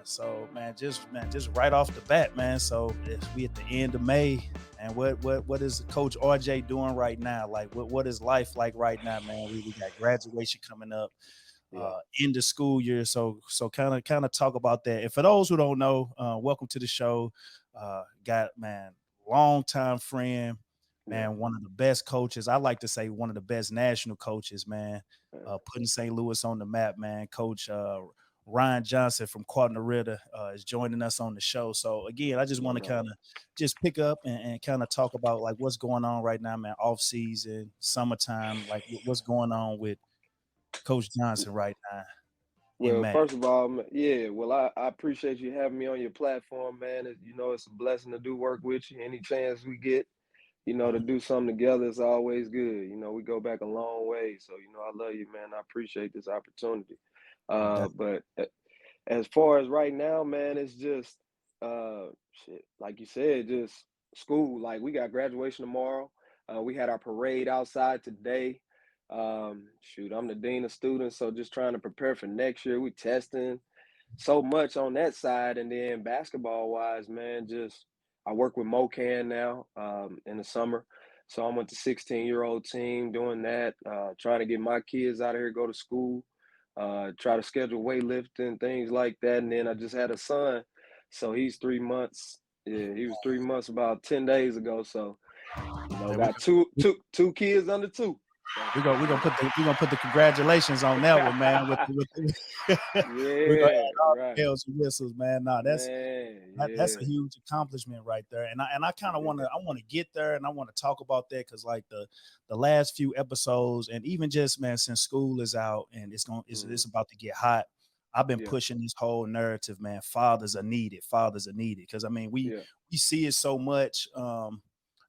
So just right off the bat, man. So we at the end of May, and what is Coach RJ doing right now? Like what is life like right now, man? We got graduation coming up, Yeah. end of school year. So kind of talk about that. And for those who don't know, welcome to the show. Got man, longtime friend, Yeah. man, one of the best coaches. I like to say one of the best national coaches, man. Yeah. Putting St. Louis on the map, man. Coach Ryan Johnson from Cardinal Ritter is joining us on the show. So again, I just No want to doubt. kind of just pick up and kind of talk about like what's going on right now, man. Off season, summertime, like what's going on with Coach Johnson right now in Well, May. first of all, yeah, well, I appreciate you having me on your platform, man. It's a blessing to do work with you. Any chance we get, to Mhm. do something together is always good. We go back a long way. So, I love you, man. I appreciate this opportunity. That- But as far as right now, man, it's just shit. Like you said, just school. Like we got graduation tomorrow. We had our parade outside today. Shoot, I'm the dean of students, so just trying to prepare for next year. We testing so much on that side, and then basketball wise, man, just I work with MoCan now in the summer. So I'm with the 16-year-old team doing that, trying to get my kids out of here, go to school, try to schedule weightlifting, things like that. And then I just had a son, so he's 3 months. Yeah, he was 3 months about 10 days ago. So, yeah, got two kids under two. So we gonna put the congratulations on that one, man. We're gonna yeah, add all the right. bells and whistles, man. Nah, Man, that's a yeah. huge accomplishment right there. And I kind of want to Yeah. get there, and I want to talk about that because like the last few episodes, and even just man, since school is out and it's Mhm. about to get hot. I've been Yeah, pushing this whole narrative, man. Fathers are needed. Fathers are needed because I mean yeah. we see it so much.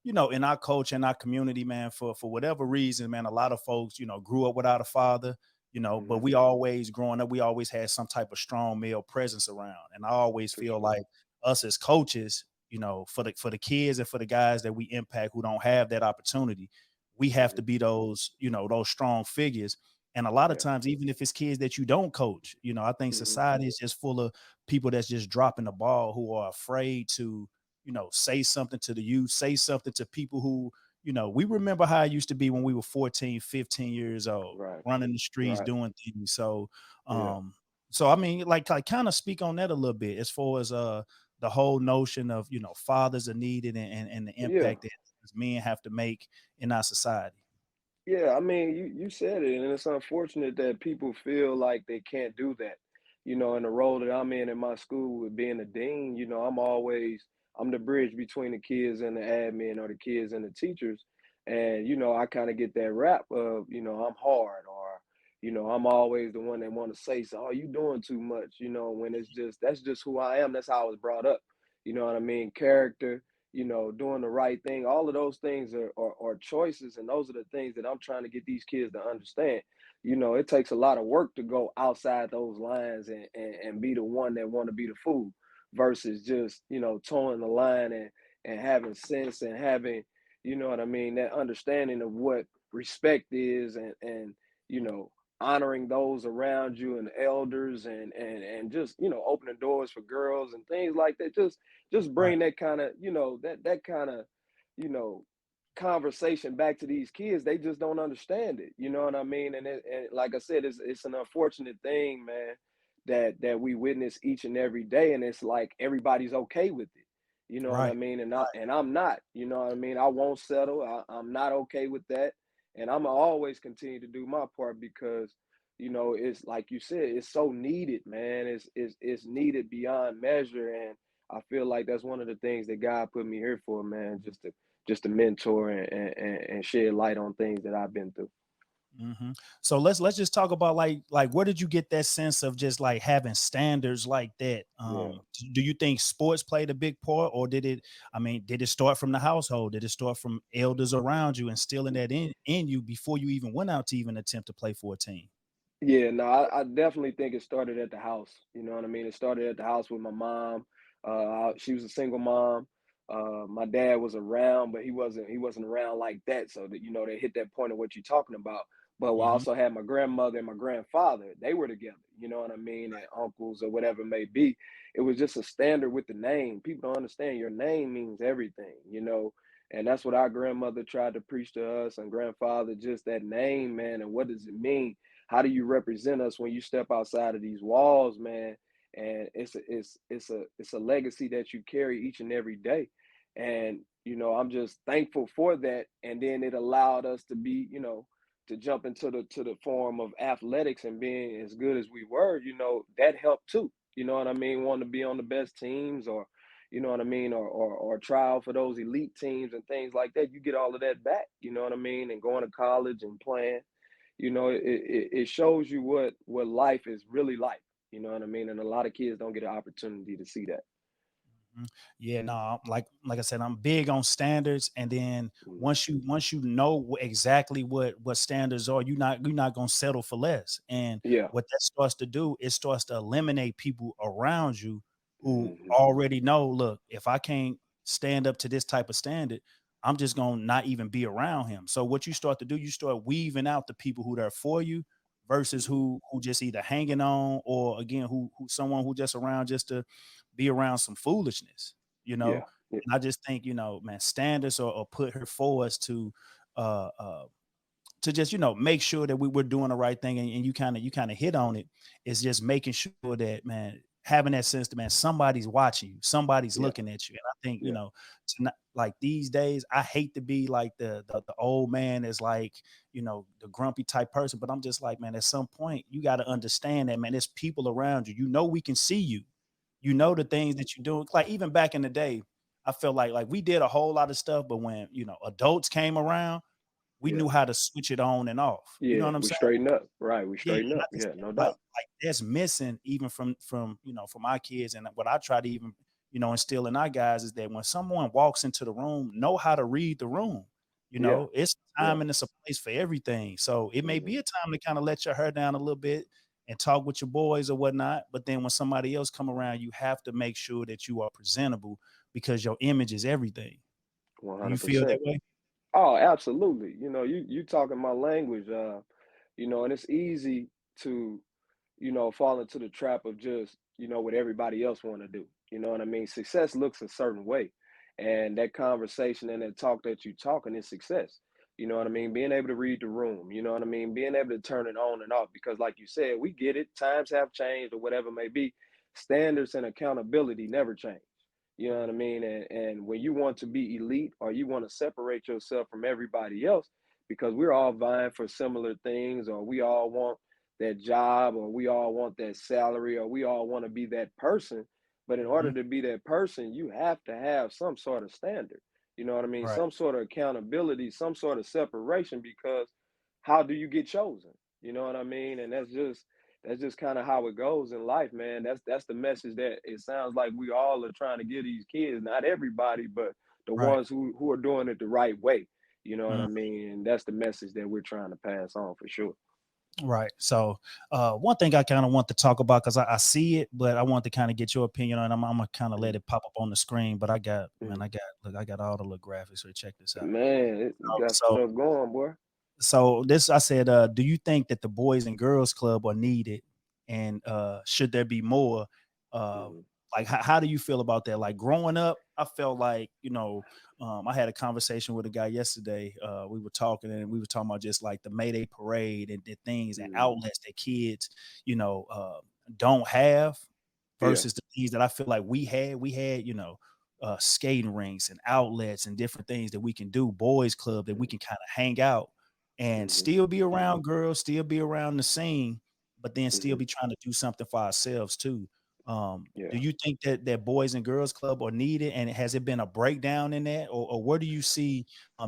In our culture, in our community, man, for whatever reason, man, a lot of folks, grew up without a father, but Mhm. we always growing up, we always had some type of strong male presence around. And I always For feel sure. like us as coaches, for the kids and for the guys that we impact who don't have that opportunity, we have to Mhm. be those strong figures. And a lot of Yeah. times, even if it's kids that you don't coach, I think Mhm. society is just full of people that's just dropping the ball who are afraid to say something to the youth, say something to people who, we remember how it used to be when we were 14, 15 years old, Right. running the streets, Right. doing things. So, Yeah. I mean, like kind of speak on that a little bit as far as the whole notion of, fathers are needed and the Yeah. impact that men have to make in our society. Yeah, I mean, you said it, and it's unfortunate that people feel like they can't do that. In the role that I'm in my school with being a dean, I'm the bridge between the kids and the admin or the kids and the teachers. And, I kind of get that rap of, I'm hard or, I'm always the one that want to say, so, oh, you doing too much, when that's just who I am. That's how I was brought up. You know what I mean? Character, doing the right thing. All of those things are choices, and those are the things that I'm trying to get these kids to understand. It takes a lot of work to go outside those lines and be the one that want to be the fool versus just, towing the line and having sense and having, what I mean, that understanding of what respect is and honoring those around you and elders and just, opening doors for girls and things like that. Just Right. bring that kind of that kind of you know conversation back to these kids. They just don't understand it, you know what I mean? And like I said, it's an unfortunate thing, man, that we witness each and every day, and it's like everybody's okay with it, you know what I Right. mean? And Right. I'm not, you know what I mean? I won't settle. I'm not okay with that, and I'm gonna always continue to do my part because it's like you said, it's so needed, man. It's needed beyond measure, and I feel like that's one of the things that God put me here for, man, just to mentor and shed light on things that I've been through. So let's just talk about like where did you get that sense of just like having standards like that? Yeah. Do you think sports played a big part, or did it? I mean, did it start from the household? Did it start from elders around you instilling that in you before you even went out to even attempt to play for a team? Yeah, no, I definitely think it started at the house. You know what I mean? It started at the house with my mom. She was a single mom. My dad was around, but he wasn't around like that. So that they hit that point of what you're talking about. But I Mhm. also had my grandmother and my grandfather. They were together, you know what I mean? And uncles or whatever it may be. It was just a standard with the name. People don't understand your name means everything, you know. And that's what our grandmother tried to preach to us and grandfather, just that name, man. And what does it mean? How do you represent us when you step outside of these walls, man? And it's a legacy that you carry each and every day. And I'm just thankful for that. And then it allowed us to be, to jump into the form of athletics and being as good as we were, that helped too. You know what I mean? Wanting to be on the best teams, or you know what I mean, or try out for those elite teams and things like that. You get all of that back, you know what I mean, and going to college and playing. It shows you what life is really like. You know what I mean? And a lot of kids don't get an opportunity to see that. Mhm. Yeah, no, like I said, I'm big on standards, and then Mm. once you know exactly what standards are, you're not gonna settle for less. And Yeah. what that starts to do, it starts to eliminate people around you who Hmm. already know, look, if I can't stand up to this type of standard, I'm just gonna not even be around him. So what you start to do, you start weaving out the people who are for you versus Hmm. who just either hanging on, or again who someone who just around just to be around some foolishness, you know. Yeah. Yeah. And I just think, man, standards are put here for us uh uh to just, make sure that we're doing the right thing. And you kind of hit on it. It's just making sure that, man, having that sense that, man, somebody's watching you, somebody's Yeah. looking at you. And I think, Yeah. like these days, I hate to be like the old man is like, the grumpy type person, but I'm just like, man, at some point you got to understand that, man, there's people around you. We can see you. The things that you do. Like even back in the day, I felt like we did a whole lot of stuff, but when adults came around, we Yeah. knew how to switch it on and off. You know Yeah. what I'm We saying? straighten up. Right. We Yeah, straighten and I up. just Yeah. think No like doubt. like that's missing even from my kids, and what I try to even instill in our guys is that when someone walks into the room, know how to read the room. Yeah. It's a Yeah. time and it's a place for everything. So it may Hmm. be a time to kind of let your hair down a little bit and talk with your boys or whatnot. But then when somebody else come around, you have to make sure that you are presentable because your image is everything. Do you feel that 100%. way? Oh, absolutely. You talking my language, and it's easy to, fall into the trap of just, what everybody else want to do. You know what I mean? Success looks a certain way. And that conversation and that talk that you talking is success. You know what I mean? Being able to read the room, you know what I mean? Being able to turn it on and off. Because like you said, we get it. Times have changed or whatever it may be. Standards and accountability never change. You know what I mean? And when you want to be elite or you want to separate yourself from everybody else, because we're all vying for similar things, or we all want that job, or we all want that salary, or we all want to be that person. But in order Mhm. to be that person, you have to have some sort of standard. You know what I mean? Right. Some sort of accountability, some sort of separation, because how do you get chosen? You know what I mean? And that's just kind of how it goes in life, man. That's the message that it sounds like we all are trying to give these kids. Not everybody, but the Right. ones who are doing it the right way. You know what I Mm. mean? And that's the message that we're trying to pass on for sure. Right. So, one thing I kind of want to talk about because I see it, but I want to kind of get your opinion on it. I'm gonna kind of let Mhm, it pop up on the screen. But mhm. I got all the little graphics. So check this out. Man, you So, got so stuff going, boy. this I said, do you think that the Boys and Girls Club are needed, and should there be more? Uh, Mhm, like how do you feel about that? Like growing up, I felt like I had a conversation with a guy yesterday. We were talking and we were talking about just like the Mayday parade and the things and mhm. outlets that kids, you know, uh, don't have Yeah. versus the things that I feel like we had. We had, skating rinks and outlets and different things that we can do, boys club that we Mhm, can kind of hang out and mhm, still be around girls, still be around the scene, but then still mhm. be trying to do something for ourselves too. Do Yeah. you think that Boys and Girls Club are needed, and has it been a breakdown in that, or where do you see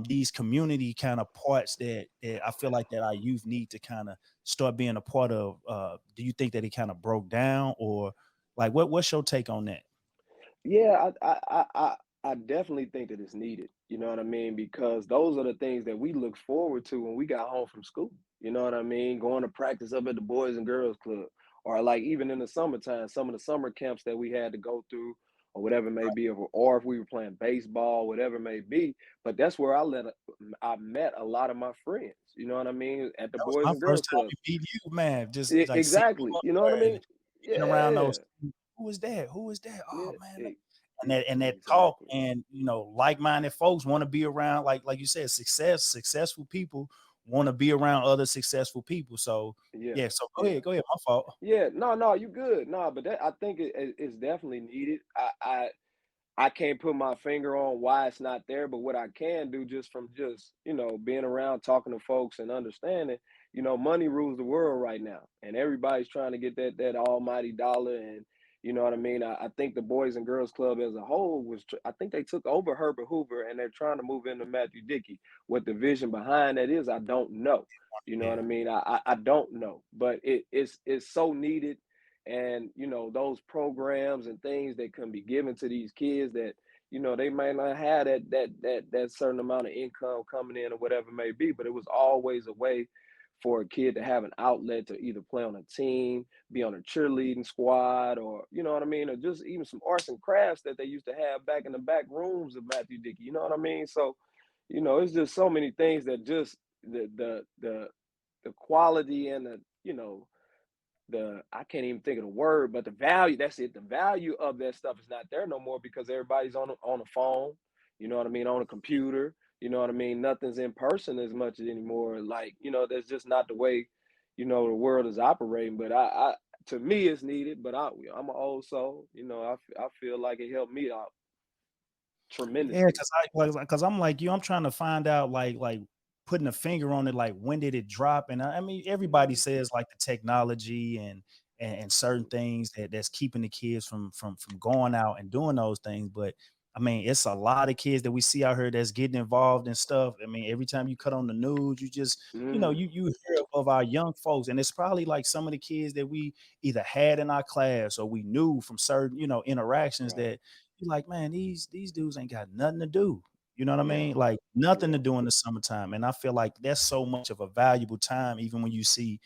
these community kind of parts that I feel like that our youth need to kind of start being a part of? Do you think that it kind of broke down, or like what's your take on that? Yeah, I definitely think that it's needed. You know what I mean? Because those are the things that we look forward to when we got home from school. You know what I mean? Going to practice up at the Boys and Girls Club, or like even in the summertime, some of the summer camps that we had to go through, or whatever it may be, or if we were playing baseball, whatever it may be. But that's where I I met a lot of my friends. You know what I mean? At the That was Boys my and first Girls time Club. meeting you, man. Just like seeing you Exactly. up You know what I there mean? and being around those Yeah. who is that? Who is that? Oh Yeah. man. And that talk Exactly. and like-minded folks want to be around like you said, successful people want to be around other successful people. So Yeah. yeah, so Yeah. go ahead, my fault. Yeah. No, no, you good. No, but that I think it's definitely needed. I can't put my finger on why it's not there, but what I can do just from just, being around talking to folks and understanding, money rules the world right now. And everybody's trying to get that almighty dollar. And you know what I mean? I think the Boys and Girls Club as a whole I think they took over Herbert Hoover and they're trying to move into Matthew Dickey. What the vision behind that is, I don't know. You know what I Yeah. mean? I don't know, but it's so needed. And those programs and things that can be given to these kids that they might not have that certain amount of income coming in or whatever it may be, but it was always a way for a kid to have an outlet to either play on a team, be on a cheerleading squad, or you know what I mean, or just even some arts and crafts that they used to have back in the back rooms of Matthew Dickey. You know what I mean? So it's just so many things that just the quality and the I can't even think of the word, but the value, that's it. The value of that stuff is not there no more because everybody's on a phone, you know what I mean, on a computer, you know what I mean? Nothing's in person as much anymore. Like, that's just not the way, the world is operating. But I to me it's needed, but I'm an old soul, I feel like it helped me out Yeah, tremendously. because I'm like you, I'm trying to find out like putting a finger on it, like when did it drop? And I mean, everybody Mhm. says like the technology and certain things that's keeping the kids from going out and doing those things. But I mean, it's a lot of kids that we see out here that's getting involved in stuff. I mean, every time you cut on the news, you just Mhm. you hear of our young folks, and it's probably like some of the kids that we either had in our class or we knew from certain interactions Right. that you're like, man, these dudes ain't got nothing to do. You know what I Yeah. mean? Like nothing to Yeah. do in the summertime. And I feel like that's so much of a valuable time, even when you see,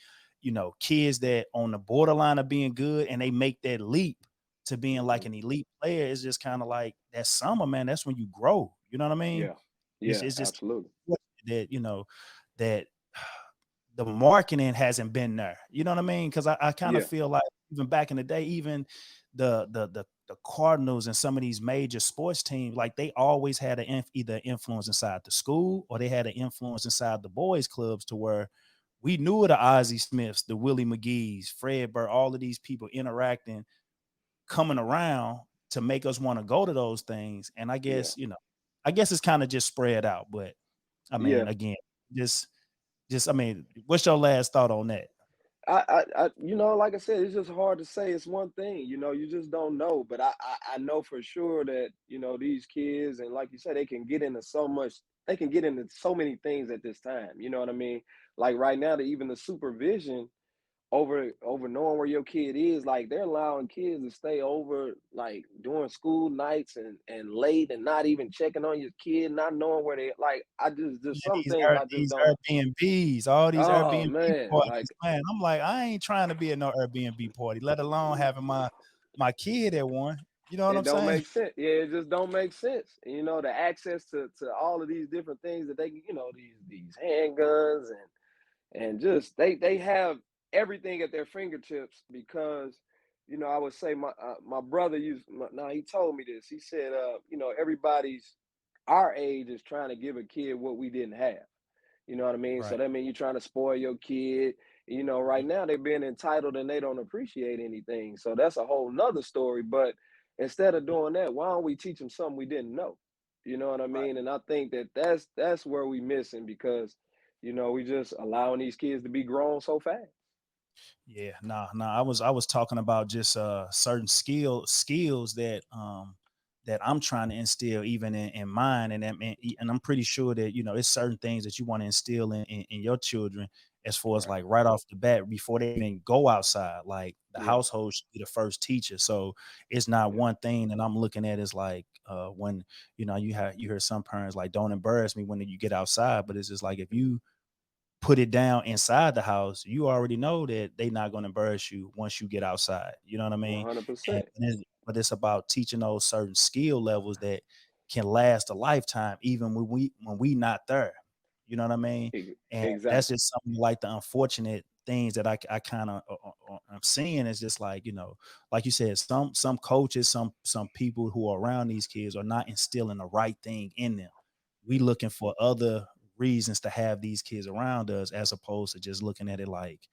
kids that on the borderline of being good and they make that leap to being like Mhm. an elite player. It's just kind of like that summer, man. That's when you grow. You know what I mean? Yeah. It's Yeah, it's just absolutely. that that the marketing hasn't been there. You know what I mean? Because I kind of Yeah. feel like even back in the day, even the Cardinals and some of these major sports teams, like they always had either influence inside the school or they had an influence inside the boys' clubs to where we knew of the Ozzie Smiths, the Willie McGee's, Fred Burr, all of these people interacting, coming around to make us want to go to those things. And Yeah. I guess it's kind of just spread out. But I mean, Yeah. again, just I mean, what's your last thought on that? Like I said, it's just hard to say. It's one thing, you just don't know. But I know for sure that these kids, and like you said, they can get into so much. They can get into so many things at this time. You know what I mean? Like right now, even the supervision over knowing where your kid is, like they're allowing kids to stay over like during school nights and late and not even checking on your kid, not knowing where they like. I just Yeah, some things I just these don't. Airbnbs, all these Oh Airbnb man, parties, like man. I'm like, I ain't trying to be at no Airbnb party, let alone having my kid at one. You know what it I'm don't saying? make sense. Yeah, it just don't make sense. The access to all of these different things that they these handguns and just they have everything at their fingertips because I would say my brother now he told me this. He said everybody's our age is trying to give a kid what we didn't have. You know what I mean? So Right. that means you're trying to spoil your kid. Right Mhm. now they're being entitled and they don't appreciate anything. So that's a whole nother story. But instead of doing that, why don't we teach them something we didn't know? You know what I Right. mean? And I think that's where we missing because we just allowing these kids to be grown so fast. Yeah, nah. I was talking about just certain skills that I'm trying to instill even in mine, and I'm pretty sure that it's certain things that you want to instill in your children as far as Right. like right off the bat before they even go outside. Like the Yeah. household should be the first teacher, so it's not Yeah. one thing that I'm looking at is like when you hear some parents like don't embarrass me when you get outside, but it's just like if Mhm. you put it down inside the house, you already know that they not gonna embarrass you once you get outside. You know what I mean? And 100%. but it's about teaching those certain skill levels that can last a lifetime, even when we not there. You know what I mean? And that's Exactly. just something like the unfortunate things that I kind of I'm seeing is just like, like you said, some coaches, some people who are around these kids are not instilling the right thing in them. We looking for other reasons to have these kids around us as opposed to just looking at it like,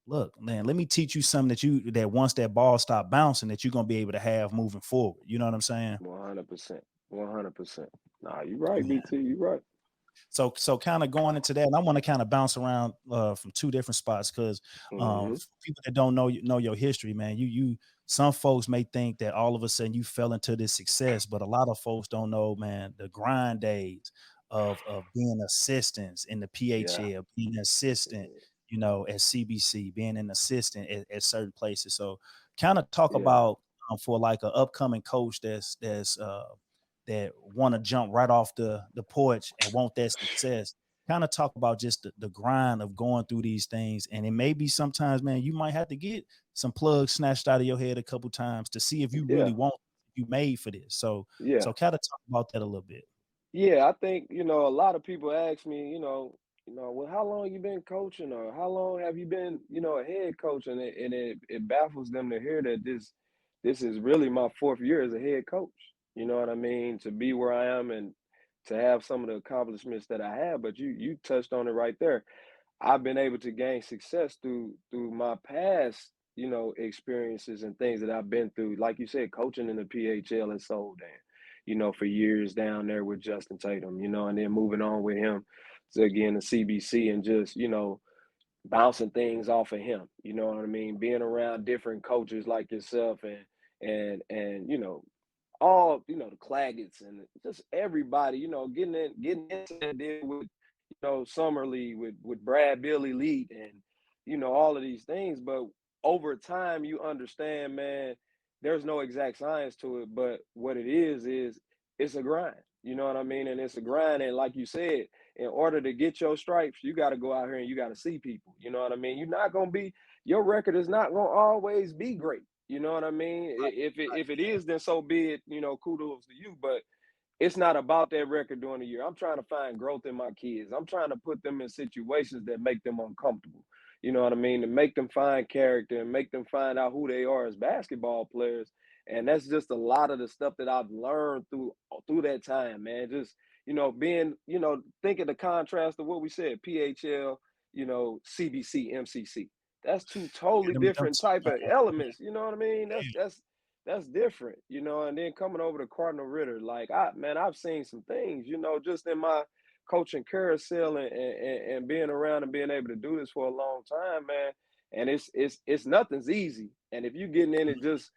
look, man, let me teach you something that once that ball stop bouncing, that you're gonna be able to have moving forward. You know what I'm saying? 100%. 100%. Nah, you right, Yeah. BT. You right. So kind of going into that, and I want to kind of bounce around from two different spots because Hmm. for people that don't know your history, man, you some folks may think that all of a sudden you fell into this success, but a lot of folks don't know, man, the grind days of being assistants in the Yeah. PHL, being an assistant, Mhm. at CBC, being an assistant at certain places. So kind of talk Yeah. about for like an upcoming coach that's that want to jump right off the porch and want that success. Kind of talk about just the grind of going through these things. And it may be sometimes, man, you might have to get some plugs snatched out of your head a couple times to see if you really Yeah. want you made for this. So Yeah. kind of talk about that a little bit. Yeah, I think, a lot of people ask me, well, how long you been coaching or how long have you been, a head coach? And it baffles them to hear that this is really my fourth year as a head coach. You know what I mean? To be where I am and to have some of the accomplishments that I have, but you touched on it right there. I've been able to gain success through my past, experiences and things that I've been through. Like you said, coaching in the PHL and Soul Dan, for years down there with Justin Tatum, and then moving on with him to again the CBC and just, bouncing things off of him. You know what I mean? Being around different coaches like yourself and all the Claggets and just everybody, getting into that deal with Summerlee with Brad Billy Leet and all of these things. But over time, you understand, man, there's no exact science to it. But what it is it's a grind. You know what I mean? And it's a grind. And like you said, in order to get your stripes, you got to go out here and you got to see people. You know what I mean? You're not gonna be your record is not gonna always be great. You know what I mean? If it is, then so be it. Kudos to you. But it's not about that record during the year. I'm trying to find growth in my kids. I'm trying to put them in situations that make them uncomfortable. You know what I mean? To make them find character and make them find out who they are as basketball players. And that's just a lot of the stuff that I've learned through that time, man. Just being thinking the contrast of what we said, PHL, CBC, MCC. That's two totally Them different type of elements. You know what I mean? yeah, That's different, and then coming over to Cardinal Ritter, like I've seen some things, just in my coaching carousel and being around and being able to do this for a long time, man. And it's nothing's easy. And if you're getting in it just,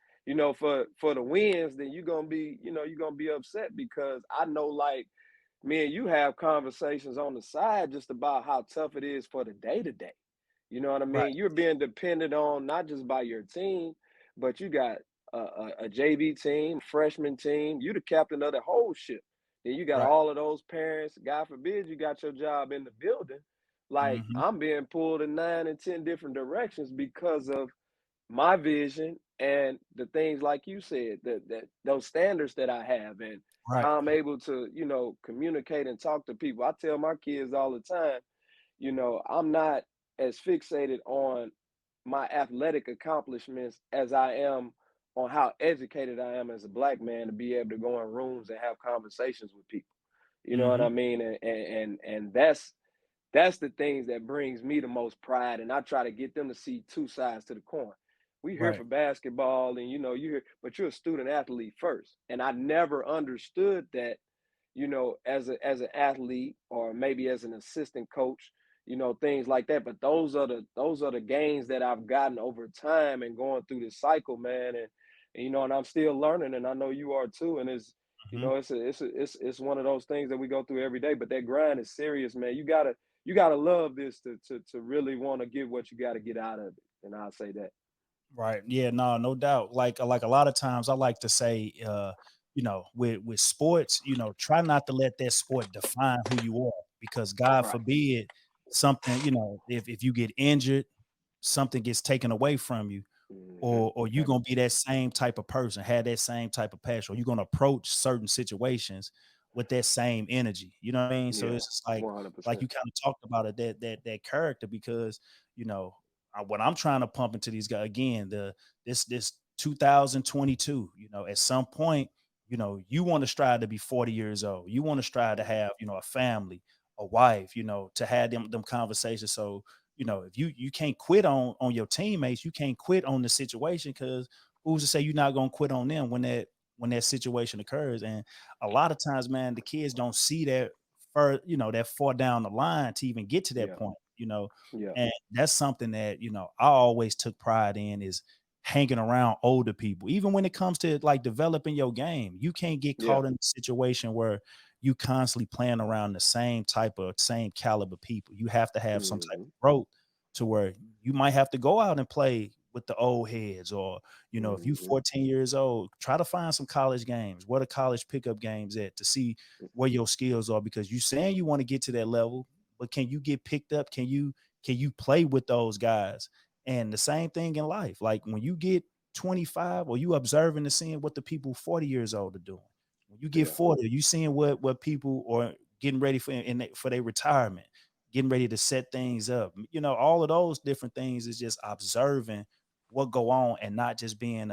for the wins, then you're gonna be upset because I know like me and you have conversations on the side just about how tough it is for the day to day. You know what I right. mean? You're being dependent on not just by your team, but you got a JV team, freshman team. You the captain of the whole ship. Then you got Right. all of those parents. God forbid you got your job in the building. Like Hmm. I'm being pulled in 9 and 10 different directions because of my vision and the things like you said that those standards that I have and Right. how I'm able to communicate and talk to people. I tell my kids all the time, I'm not as fixated on my athletic accomplishments as I am on how educated I am as a black man to be able to go in rooms and have conversations with people. You know what Hmm. I mean? And that's the things that brings me the most pride. And I try to get them to see two sides to the coin. We here Right. for basketball and you here, but you're a student athlete first. And I never understood that as an athlete or maybe as an assistant coach, things like that. But those are the gains that I've gotten over time and going through this cycle, man. And I'm still learning, and I know you are too. And it's Hmm. it's one of those things that we go through every day. But that grind is serious, man. You gotta love this to really want to get what you got to get out of it. And I'll say that. Right. Yeah, no, no doubt. Like a lot of times I like to say, with sports, try not to let that sport define who you are because God Right. forbid something, if you get injured, something gets taken away from you, or you gonna Exactly. be that same type of person, have that same type of passion, or you're gonna approach certain situations with that same energy. You know what I mean? So Yeah, it's just like 100%. you kind of talked about it, that character, because you know what I'm trying to pump into these guys again, this 2022, at some point, you want to strive to be 40 years old. You want to strive to Mhm. have, a family, a wife, to have them conversations. So, if you can't quit on your teammates, you can't quit on the situation, because who's to say you're not gonna quit on them when that situation occurs. And a lot of times, man, the kids don't see that that far down the line to even get to that Yeah, point. yeah, And that's something that, I always took pride in, is hanging around older people. Even when it comes to like developing your game, you can't get yeah. caught in a situation where you constantly playing around the same caliber people. You have to have some type Mhm, of growth to where you might have to go out and play with the old heads, or if you mhm. 14 years old, try to find some college games. What are college pickup games at, to see where your skills are, because you saying you want to get to that level, but can you get picked up? Can you play with those guys? And the same thing in life. Like when you get 25, or you observing and seeing what the people 40 years old are doing. When you get Yeah, 40, you seeing what people are getting ready for their retirement, getting ready to set things up. All of those different things is just observing what go on, and not just being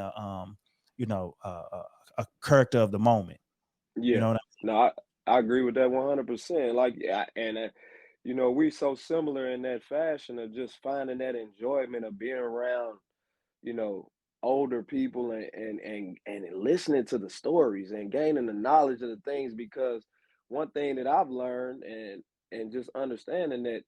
you know, a, a, a character of the moment. You yeah. know what No, I agree with that 100%. Like, yeah, and we so similar in that fashion of just finding that enjoyment of being around you know, older people and listening to the stories and gaining the knowledge of the things because one thing that I've learned and just understanding that,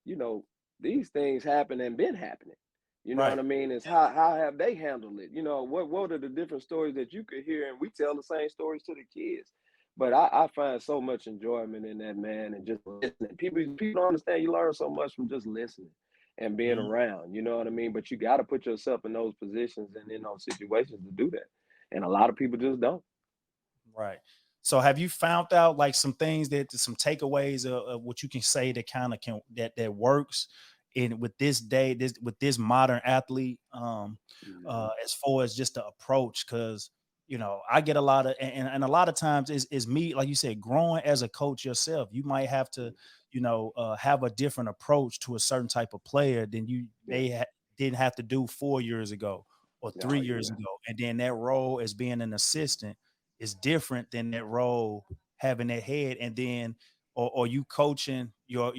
these things happen and been happening. You I know mean? what I mean? Is how have they handled it? What are the different stories that you could hear and we tell the same stories to the kids. But I find so much enjoyment in that, man, and just listening. People don't understand you learn so much from just listening and being Mhm. around, you know what I mean? But you got to put yourself in those positions and in those situations to do that. And a lot of people just don't. Right. So have you found out like some things, that some takeaways of what you can say that kind of that works in with this day, with this modern athlete, Mhm. as far as just the approach? Because I get a lot of, and a lot of times is me, like you said, growing as a coach yourself. You might have to, have a different approach to a certain type of player than you Yeah. didn't have to do 4 years ago or Oh 3 years yeah. ago. And then that role as being an assistant is different than that role having that head. And then or you coaching your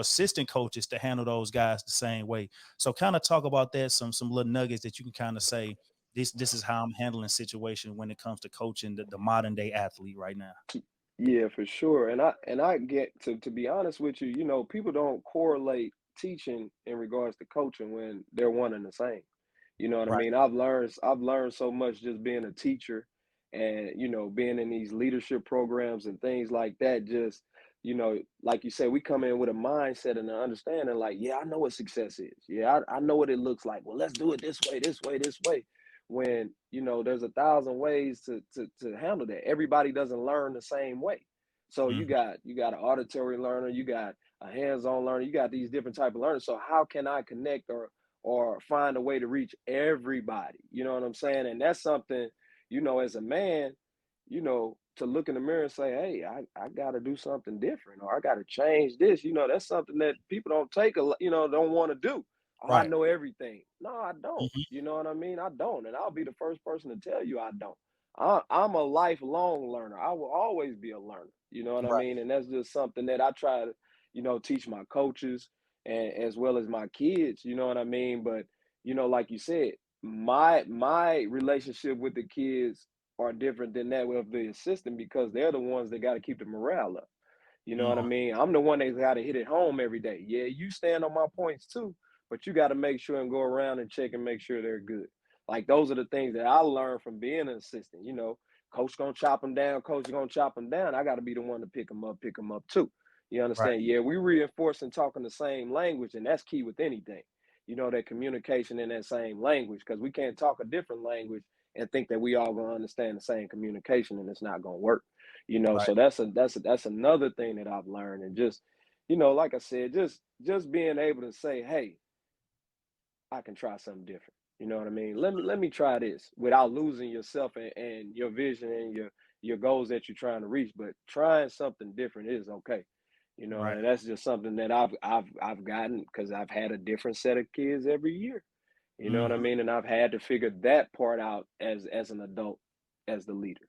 assistant coaches to handle those guys the same way. So kind of talk about that, some little nuggets that you can kind of say, this is how I'm handling situation when it comes to coaching the modern day athlete right now. Yeah, for sure. And I get to be honest with you, people don't correlate teaching in regards to coaching when they're one and the same. You know what I Right. mean? I've learned so much just being a teacher and being in these leadership programs and things like that. Just like you said, we come in with a mindset and an understanding. Like, yeah, I know what success is. Yeah, I know what it looks like. Well, let's do it this way, this way, this way. When there's 1,000 ways to handle that. Everybody doesn't learn the same way. So you Mhm. got an auditory learner, you got a hands-on learner, you got these different type of learners. So how can I connect or find a way to reach everybody. You know what I'm saying? And that's something, as a man, to look in the mirror and say, hey, I got to do something different or I got to change this. That's something that people don't don't want to do. Oh, I Right. know everything. No, I don't. Mhm. You know what I mean? I don't. And I'll be the first person to tell you I don't. I'm a lifelong learner. I will always be a learner. You know what I Right. mean? And that's just something that I try to, teach my coaches and as well as my kids, you know what I mean? But like you said, my relationship with the kids are different than that of the assistant because they're the ones that got to keep the morale up. You know what I Mhm. mean? I'm the one that's got to hit it home every day. Yeah, you stand on my points too, but you got to make sure and go around and check and make sure they're good. Like those are the things that I learned from being an assistant. Coach gonna chop them down, coach gonna chop them down. I got to be the one to pick them up too. You Right. understand? Yeah, we reinforce and talking the same language, and that's key with anything. That communication in that same language because we can't talk a different language and think that we all gonna understand the same communication, and it's not gonna work. Right. So that's another thing that I've learned, and just like I said, just being able to say, hey, I can try something different. You know what I mean? Let me try this without losing yourself and your vision and your goals that you're trying to reach. But trying something different is okay. Right. And that's just something that I've gotten because I've had a different set of kids every year. You know what I Mhm. mean? And I've had to figure that part out as an adult, as the leader.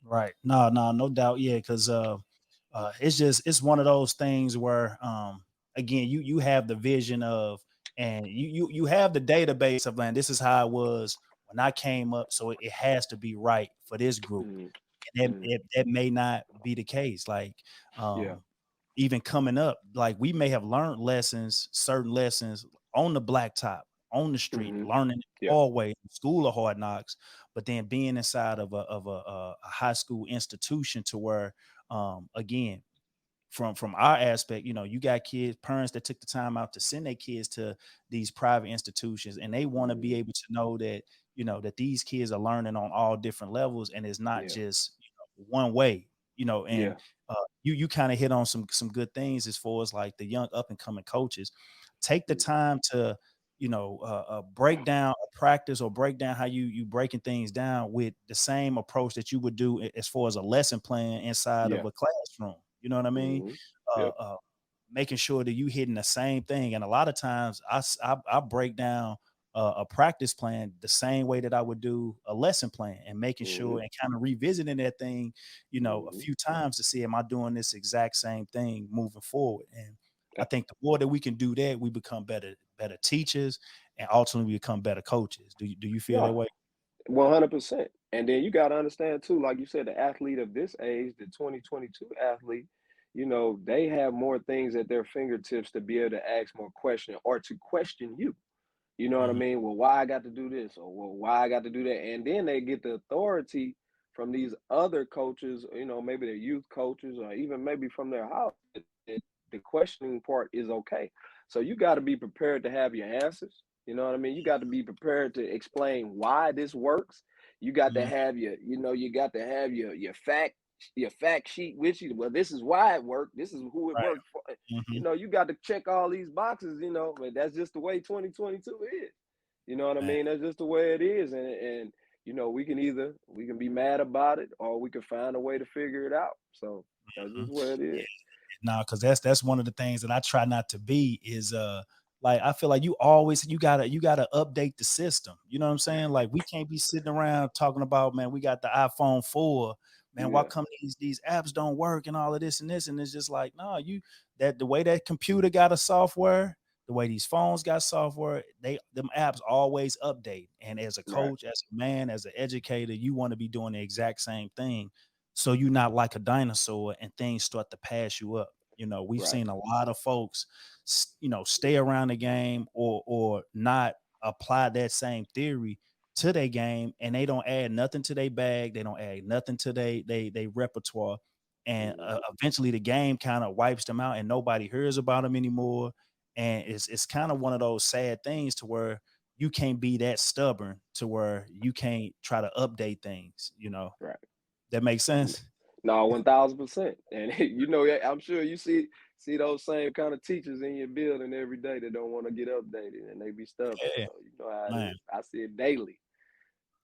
Right. No, no, no doubt. Yeah, because it's one of those things where again you have the vision of, and you have the database of, man, this is how it was when I came up, so it has to be right for this group. Mhm. And Mhm. that may not be the case. Like Yeah. even coming up, like we may have learned lessons, certain lessons on the blacktop, on the street, Mhm. learning it Yeah. hallway, school of hard knocks, but then being inside of a high school institution to where again, from our aspect, you got kids, parents that took the time out to send their kids to these private institutions, and they want to be Mhm. able to know that that these kids are learning on all different levels, and it's not Yeah. just one way. And Yeah. you kind of hit on some good things as far as like the young up and coming coaches. Take the Mhm. time to break down a practice, or break down how you breaking things down with the same approach that you would do as far as a lesson plan inside of Yeah. a classroom. You know what I mean? Mhm. Uh, Yep. uh, Making sure that you hitting the same thing. And a lot of times I break down a practice plan the same way that I would do a lesson plan, and making sure Mhm. and kind of revisiting that thing, a Mhm. few times to see, am I doing this exact same thing moving forward? And I Eh, think the more that we can do that, we become better teachers, and ultimately we become better coaches. Do you feel that Yeah. way? 100%. And then you got to understand too, like you said, the athlete of this age, the 2022 athlete, they have more things at their fingertips to be able to ask more questions or to question you. You know what I Mhm. mean? Well, why I got to do this, or well, why I got to do that. And then they get the authority from these other coaches, maybe their youth coaches, or even maybe from their house. The questioning part is okay. So you got to be prepared to have your answers. You know what I mean? You got to be prepared to explain why this works. You got to Mhm. have you got to have your fact sheet with you. Well, this is why it worked. This is who it Right. worked for. Mhm. You got to check all these boxes, but that's just the way 2022 is. You know what I Man. mean? That's just the way it is. And we can be mad about it, or we can find a way to figure it out. So that's just Mhm. what it Yeah. is. No, because that's one of the things that I try not to be is like I feel like you gotta update the system. You know what I'm saying? Like we can't be sitting around talking about, man, we got the iPhone 4, man. Why Yeah. come these apps don't work and all of this and this? And it's just like, no, that the way that computer got a software, the way these phones got software, them apps always update. And as a Right. coach, as a man, as an educator, you want to be doing the exact same thing, so you're not like a dinosaur and things start to pass you up. We've Right. seen a lot of folks, stay around the game, or not apply that same theory to their game, and they don't add nothing to their bag. They don't add nothing to they repertoire, and Mhm. eventually the game kind of wipes them out, and nobody hears about them anymore. And it's kind of one of those sad things to where you can't be that stubborn to where you can't try to update things. Right. That makes sense. No, 1,000%. And yeah, I'm sure you see those same kind of teachers in your building every day that don't want to get updated and they be stubborn. Yeah, So you know how it man. is. I see it daily.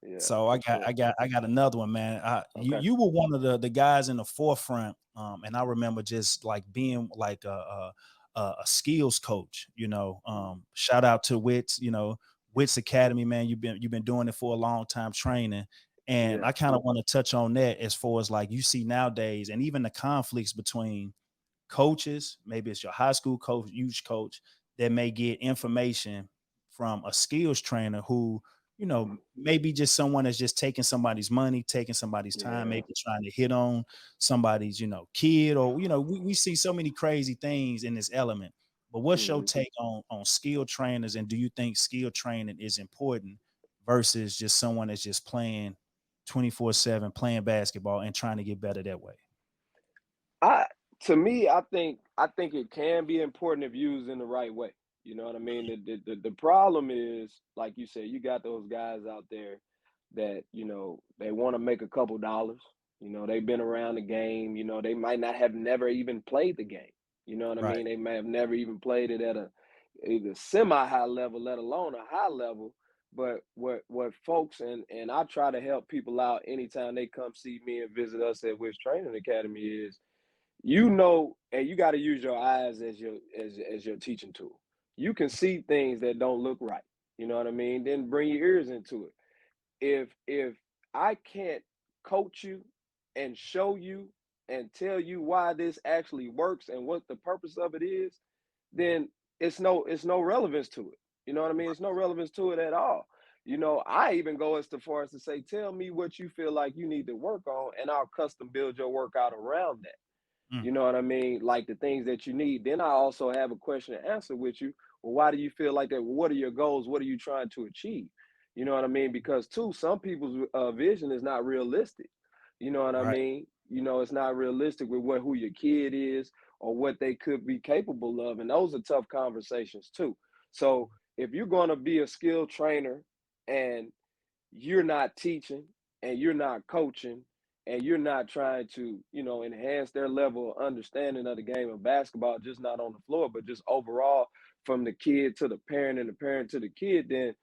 Yeah, So I for got sure. I got I got another one, man. You Okay. you were one of the guys in the forefront, and I remember just like being like a skills coach. Shout out to Wits Academy, man. You've been doing it for a long time, training, and Yeah. I kind of want to touch on that as far as like you see nowadays, and even the conflicts between coaches, maybe it's your high school coach, youth coach, that may get information from a skills trainer who, maybe just someone that's just taking somebody's money, taking somebody's time, Yeah. maybe trying to hit on somebody's, kid, or, we see so many crazy things in this element. But what's your Mhm. take on skill trainers, and do you think skill training is important versus just someone that's just playing 24/7, playing basketball and trying to get better that way? I To me, I think it can be important if used in the right way. You know what I mean? The problem is, like you said, you got those guys out there that they want to make a couple dollars. They've been around the game. They might not have never even played the game. You know what I Right. mean? They may have never even played it at a either semi high level, let alone a high level. But what folks, and I try to help people out anytime they come see me and visit us at Wish Training Academy is, and you got to use your eyes as your teaching tool. You can see things that don't look right. You know what I mean? Then bring your ears into it. If I can't coach you and show you and tell you why this actually works and what the purpose of it is, then it's no relevance to it. You know what I mean? It's no relevance to it at all. I even go as far as to say, tell me what you feel like you need to work on, and I'll custom build your workout around that. Mm, You know what I mean? Like the things that you need. Then I also have a question and answer with you. Well, why do you feel like that? Well, what are your goals? What are you trying to achieve? You know what I mean? Because too, some people's vision is not realistic. You know what I right. mean? It's not realistic with who your kid is or what they could be capable of, and those are tough conversations too. So if you're going to be a skilled trainer and you're not teaching and you're not coaching and you're not trying to, enhance their level of understanding of the game of basketball, just not on the floor, but just overall from the kid to the parent and the parent to the kid, then,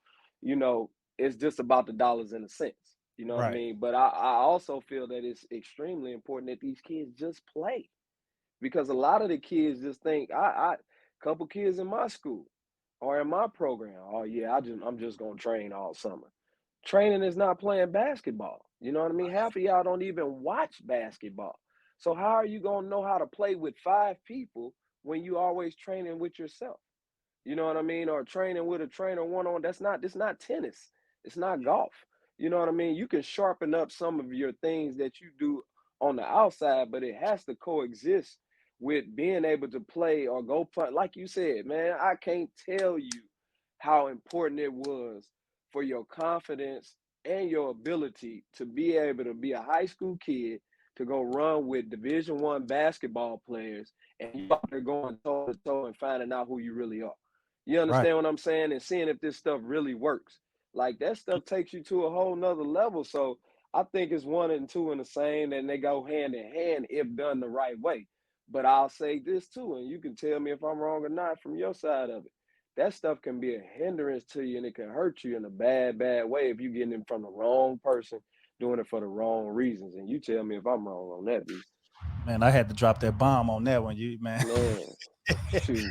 you know, it's just about the dollars and the cents. You know what I Right. mean? But I also feel that it's extremely important that these kids just play, because a lot of the kids just think I couple kids in my school or in my program, oh yeah, I'm just gonna train all summer. Training is not playing basketball. You know what I mean? Half of y'all don't even watch basketball. So how are you gonna know how to play with five people when you always training with yourself? You know what I mean? Or training with a trainer one on. It's not tennis. It's not golf. You know what I mean? You can sharpen up some of your things that you do on the outside, but it has to coexist with being able to play or go play. Like you said, man, I can't tell you how important it was for your confidence and your ability to be able to be a high school kid to go run with Division 1 basketball players, and you out there going toe to toe and finding out who you really are. You Right. understand what I'm saying? And seeing if this stuff really works. Like that stuff takes you to a whole nother level. So I think it's one and two in the same, and they go hand in hand if done the right way. But I'll say this too, and you can tell me if I'm wrong or not from your side of it. That stuff can be a hindrance to you, and it can hurt you in a bad, bad way if you're getting it from the wrong person, doing it for the wrong reasons. And you tell me if I'm wrong on that, B. Man, I had to drop that bomb on that one, you man. Man, shoot.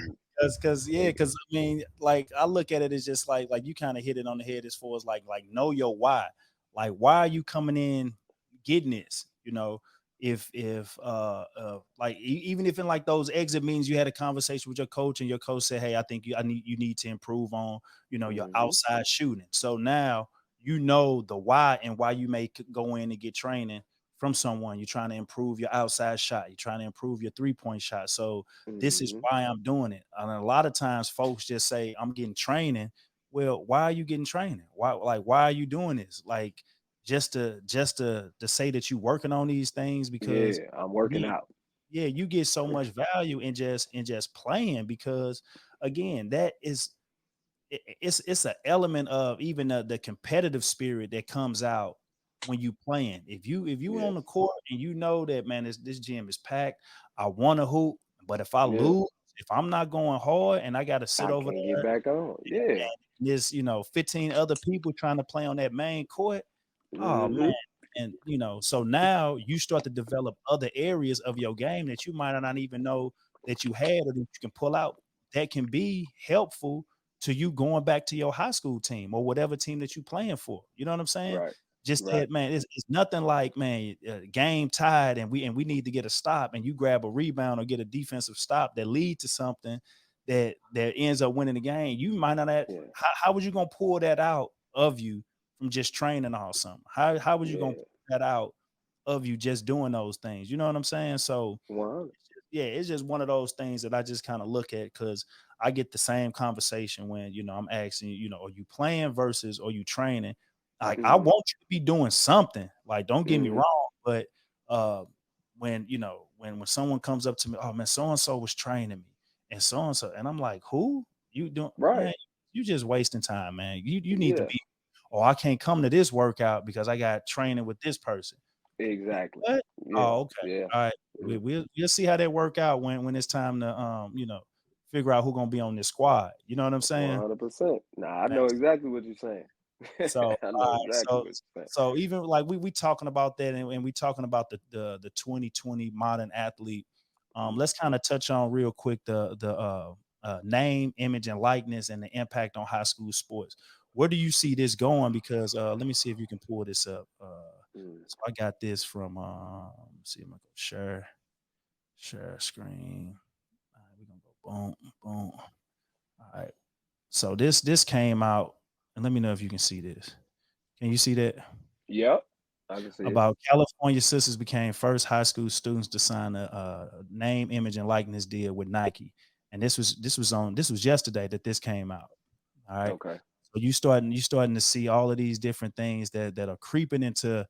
Yeah, And because I mean, like I look at it as just like you kind of hit it on the head as far as like know your why. Like, why are you coming in getting this? If like even if in like those exit meetings you had a conversation with your coach and your coach said, hey, I think you need to improve on, your mhm, outside shooting. So now you know the why and why you may go in and get training from someone. You're trying to improve your outside shot. You're trying to improve your 3-point shot. So this is mhm. why I'm doing it. And a lot of times folks just say, I'm getting training. Well, why are you getting training? Why are you doing this? Like just to say that you're working on these things, because Yeah, I'm to working me, out. yeah, you get so much value in just playing, because again, that is it's an element of even the competitive spirit that comes out when you playing. If you on Yes. the court and you know that, man, this gym is packed, I want to hoop, but if I Yeah. lose, if I'm not going hard and I got to sit I over can't get there back on. Yeah. and there's 15 other people trying to play on that main court, oh man. Mhm. And so now you start to develop other areas of your game that you might not even know that you had or that you can pull out, that can be helpful to you going back to your high school team or whatever team that you playing for. You know what I'm saying? Right. Just Right. that, man, it's nothing like, man, game tied and we need to get a stop, and you grab a rebound or get a defensive stop that lead to something that ends up winning the game. You might not have, Yeah. how was you gonna pull that out of you from just training all summer? How was you gonna Yeah. pull that out of you just doing those things? You know what I'm saying? So 100. yeah, it's just one of those things that I just kind of look at, because I get the same conversation when I'm asking, are you playing versus are you training? Like, I Mhm. want you to be doing something. Like, don't get me Mhm. wrong, but uh when someone comes up to me, oh man, so and so was training me, and so, and I'm like, who? You doing, Right. man? You just wasting time, man. You need to Yeah. be, oh, I can't come to this workout because I got training with this person. Exactly. What? Yeah. Oh, okay. Yeah. All right. Mm. We'll see how that work out when it's time to figure out who gonna be on this squad. You know what I'm saying? 100%. Nah, I Man, know exactly what you're saying. So, I know exactly so what you're saying. so even like we talking about that, and we talking about the 2020 modern athlete. Mm. Let's kind of touch on real quick the name, image, and likeness, and the impact on high school sports. Where do you see this going? Because let me see if you can pull this up. Mm. So I got this from let's see, I'm gonna go share screen. All right, we're gonna go boom, boom. All right. So this came out, and let me know if you can see this. Can you see that? Yep, I can see it. About California sisters became first high school students to sign a name, image, and likeness deal with Nike. And this was yesterday that this came out. All right. Okay. So you starting to see all of these different things that are creeping into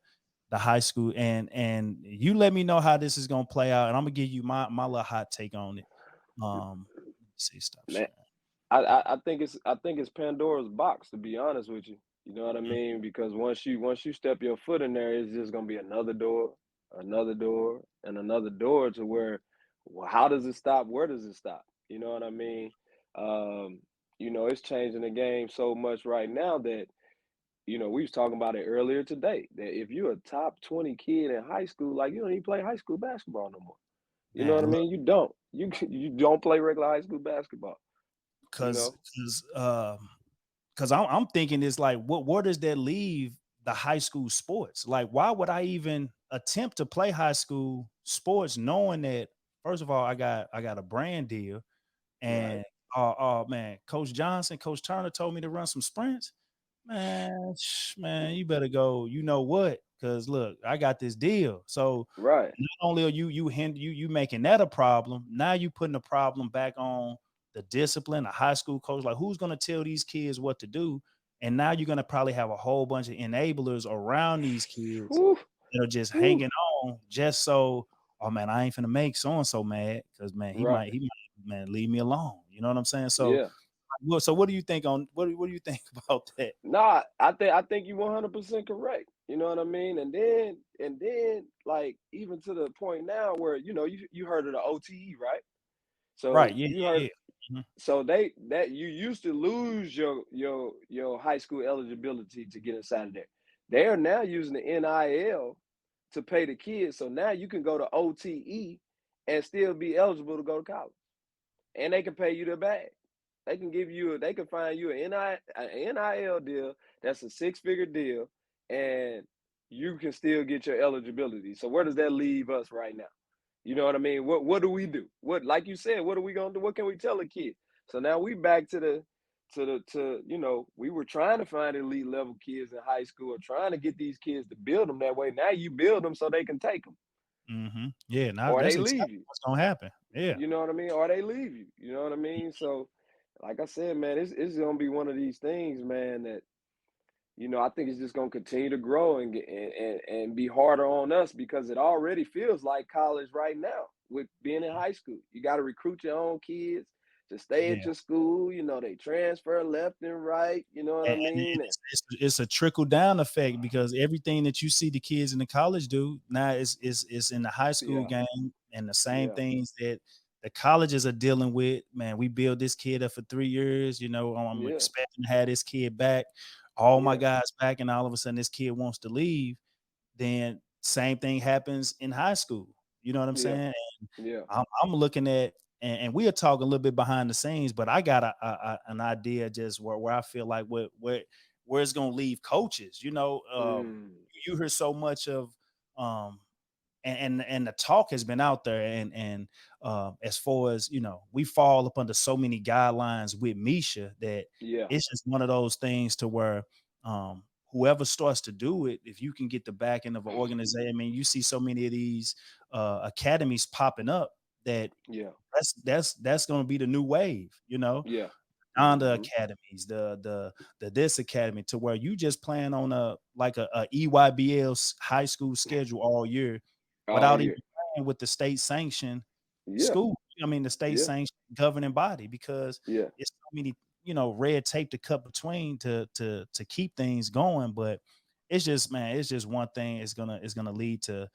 the high school, and you let me know how this is gonna play out, and I'm gonna give you my little hot take on it. Let me see, stop Man, sharing. I think it's Pandora's box, to be honest with you. You know what I Mhm. mean? Because once you step your foot in there, it's just gonna be another door, and another door to where, well, how does it stop? Where does it stop? You know what I mean? Um, it's changing the game so much right now that, we was talking about it earlier today, that if you're a top 20 kid in high school, like, you don't even play high school basketball no more. You know what I Man, mean? You don't. You don't play regular high school basketball, you because know? because I'm thinking it's like, where does that leave the high school sports? Like, why would I even attempt to play high school sports knowing that, first of all, I got a brand deal, Right. and man, Coach Johnson, Coach Turner told me to run some sprints. Man, you better go. You know what? Because look, I got this deal. So Right. not only are you making that a problem, now you putting the problem back on the discipline, a high school coach. Like, who's gonna tell these kids what to do? And now you're gonna probably have a whole bunch of enablers around these kids Whew, that are just whew. hanging on just so, oh man, I ain't finna make so and so mad because man, Right. he might man leave me alone. You know what I'm saying? So Yeah. what do you think on what do you think about that? Nah, I think you 100% correct. You know what I mean? And then like even to the point now where, you heard of the OTE, right? Right. So Yeah, you yeah, heard yeah. so they that you used to lose your high school eligibility to get inside of there. They are now using the NIL to pay the kids. So now you can go to OTE and still be eligible to go to college. And they can pay you the bag. They can find you an NIL deal that's a six-figure deal, and you can still get your eligibility. So where does that leave us right now? You know what I mean? What do we do? What, like you said, what are we gonna do? What can we tell a kid? So now we back to we were trying to find elite level kids in high school, or trying to get these kids to build them that way. Now you build them so they can take them, Yeah, now or that's they leave exactly you. what's gonna happen. Yeah. You know what I mean? Or they leave you. You know what I mean? So, like I said, man, it's gonna be one of these things, man, that, I think it's just gonna continue to grow and be harder on us, because it already feels like college right now with being in high school. You got to recruit your own kids to stay at Yeah. your school. They transfer left and right. You know what I And mean? it's a trickle down effect because everything that you see the kids in the college do now is in the high school Yeah, game, and the same yeah, things that the colleges are dealing with. Man, we build this kid up for 3 years. I'm yeah, expecting to have this kid back, all my yeah, guys back, and all of a sudden this kid wants to leave. Then same thing happens in high school. You know what I'm yeah, saying? yeah. I'm looking at, and we are talking a little bit behind the scenes, but I got an idea just where I feel like where it's gonna leave coaches. Mm, You hear so much of um and the talk has been out there, and as far as we fall up under so many guidelines with Misha that yeah, it's just one of those things to where whoever starts to do it, if you can get the backing of an organization. I mean, you see so many of these academies popping up that yeah, that's going to be the new wave. yeah. Honda Hmm. academies, the this academy, to where you just plan on a EYBL high school schedule all year Oh without even yeah, playing with the state sanctioned yeah, school. I mean, the state yeah, sanctioned governing body, because yeah, it's so many, red tape to cut between to keep things going. But it's just, man, it's just one thing. It's gonna lead to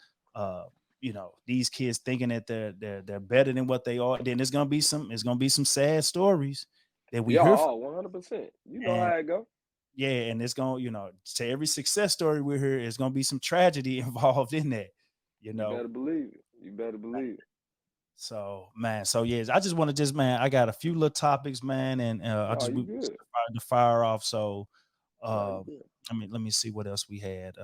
these kids thinking that they're better than what they are. Then it's gonna be some sad stories that we yeah. hear from. Oh, 100%. You know And how it go. Yeah, and it's gonna, to every success story we hear, it's gonna be some tragedy involved in that, you You know. better believe it. You better believe it. So man, so yeah, I just want to just man, I got a few little topics, man, and I No, just you we good. started to fire off. So No, you uh, good. let me see what else we had.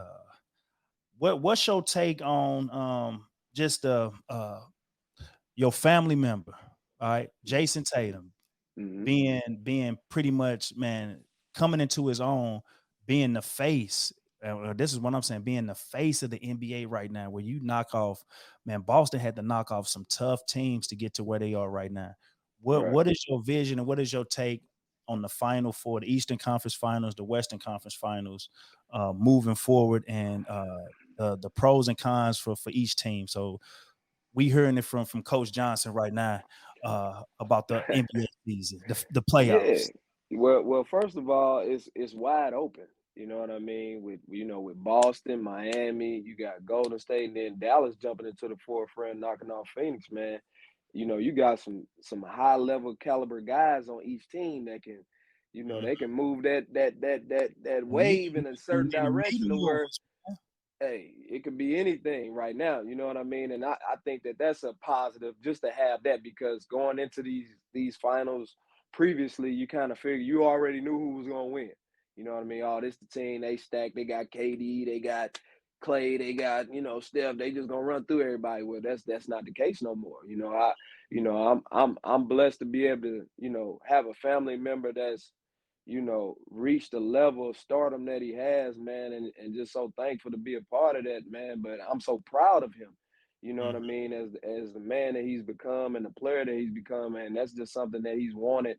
What's your take on just your family member, all right, Jason Tatum, Mm-hmm. being pretty much, man, coming into his own, being the face. This is what I'm saying, being the face of the NBA right now, where you knock off, man. Boston had to knock off some tough teams to get to where they are right now. Right. What is your vision and what is your take on the Final Four, the Eastern Conference Finals, the Western Conference Finals, moving forward, and the pros and cons for each team? So we hearing it from Coach Johnson right now about the NBA season, the Yeah. playoffs. Well, first of all, it's wide open. You know what I mean? With Boston, Miami, you got Golden State, and then Dallas jumping into the forefront, knocking off Phoenix, man. You got some high level caliber guys on each team that can, Mhm. they can move that wave Media, in a certain the direction media to where, movers. hey, it could be anything right now. You know what I mean? And I think that that's a positive just to have that, because going into these finals previously, you kind of figure you already knew who was going to win. You know what I mean? Oh, this the team they stacked. They got KD, they got Clay, they got Steph. They just gonna run through everybody. Well, that's not the case no more. I'm blessed to be able to have a family member that's reach the level of stardom that he has, man, and just so thankful to be a part of that, man. But I'm so proud of him, you know what I Mhm. mean, as the man that he's become and the player that he's become, and that's just something that he's wanted,